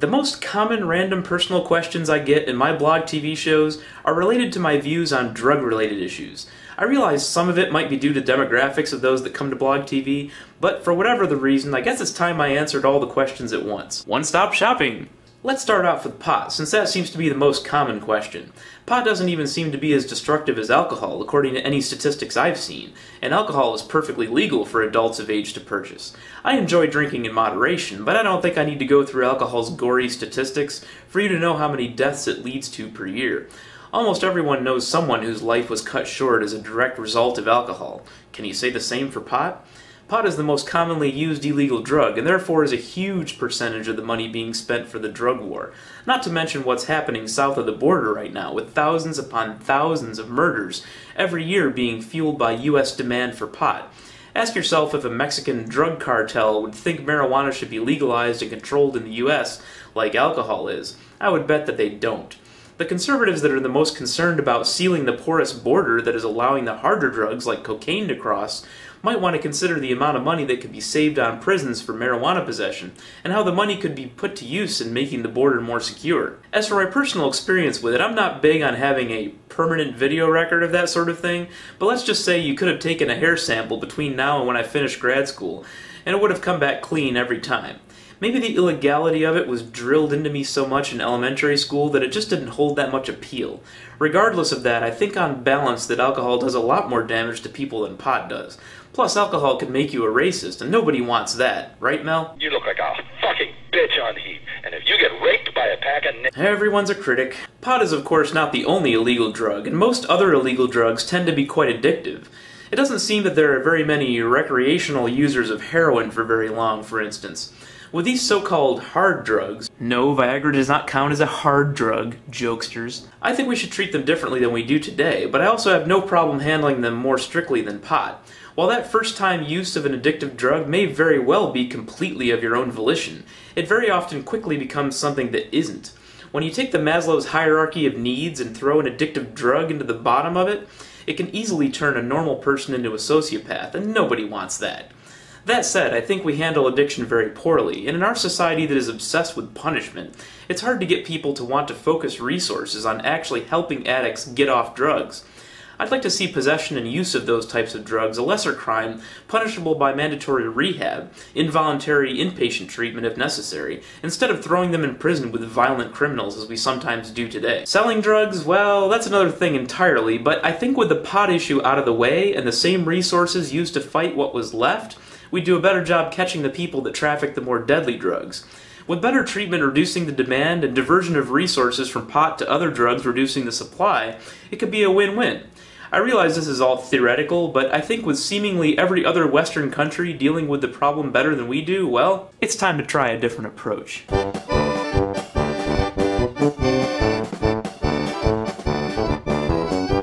The most common random personal questions I get in my blog TV shows are related to my views on drug-related issues. I realize some of it might be due to demographics of those that come to blog TV, but for whatever the reason, I guess it's time I answered all the questions at once. One-stop shopping! Let's start off with pot, since that seems to be the most common question. Pot doesn't even seem to be as destructive as alcohol, according to any statistics I've seen, and alcohol is perfectly legal for adults of age to purchase. I enjoy drinking in moderation, but I don't think I need to go through alcohol's gory statistics for you to know how many deaths it leads to per year. Almost everyone knows someone whose life was cut short as a direct result of alcohol. Can you say the same for pot? Pot is the most commonly used illegal drug, and therefore is a huge percentage of the money being spent for the drug war. Not to mention what's happening south of the border right now, with thousands upon thousands of murders every year being fueled by U.S. demand for pot. Ask yourself if a Mexican drug cartel would think marijuana should be legalized and controlled in the U.S. like alcohol is. I would bet that they don't. The conservatives that are the most concerned about sealing the porous border that is allowing the harder drugs like cocaine to cross might want to consider the amount of money that could be saved on prisons for marijuana possession, and how the money could be put to use in making the border more secure. As for my personal experience with it, I'm not big on having a permanent video record of that sort of thing, but let's just say you could have taken a hair sample between now and when I finished grad school, and it would have come back clean every time. Maybe the illegality of it was drilled into me so much in elementary school that it just didn't hold that much appeal. Regardless of that, I think on balance that alcohol does a lot more damage to people than pot does. Plus, alcohol can make you a racist, and nobody wants that. Right, Mel? You look like a fucking bitch on heat, and if you get raped by a pack of Everyone's a critic. Pot is of course not the only illegal drug, and most other illegal drugs tend to be quite addictive. It doesn't seem that there are very many recreational users of heroin for very long, for instance. With these so-called hard drugs, no, Viagra does not count as a hard drug, jokesters. I think we should treat them differently than we do today, but I also have no problem handling them more strictly than pot. While that first-time use of an addictive drug may very well be completely of your own volition, it very often quickly becomes something that isn't. When you take the Maslow's hierarchy of needs and throw an addictive drug into the bottom of it, it can easily turn a normal person into a sociopath, and nobody wants that. That said, I think we handle addiction very poorly, and in our society that is obsessed with punishment, it's hard to get people to want to focus resources on actually helping addicts get off drugs. I'd like to see possession and use of those types of drugs a lesser crime, punishable by mandatory rehab, involuntary inpatient treatment if necessary, instead of throwing them in prison with violent criminals as we sometimes do today. Selling drugs, well, that's another thing entirely, but I think with the pot issue out of the way and the same resources used to fight what was left, we'd do a better job catching the people that traffic the more deadly drugs. With better treatment reducing the demand and diversion of resources from pot to other drugs reducing the supply, it could be a win-win. I realize this is all theoretical, but I think with seemingly every other Western country dealing with the problem better than we do, well, it's time to try a different approach.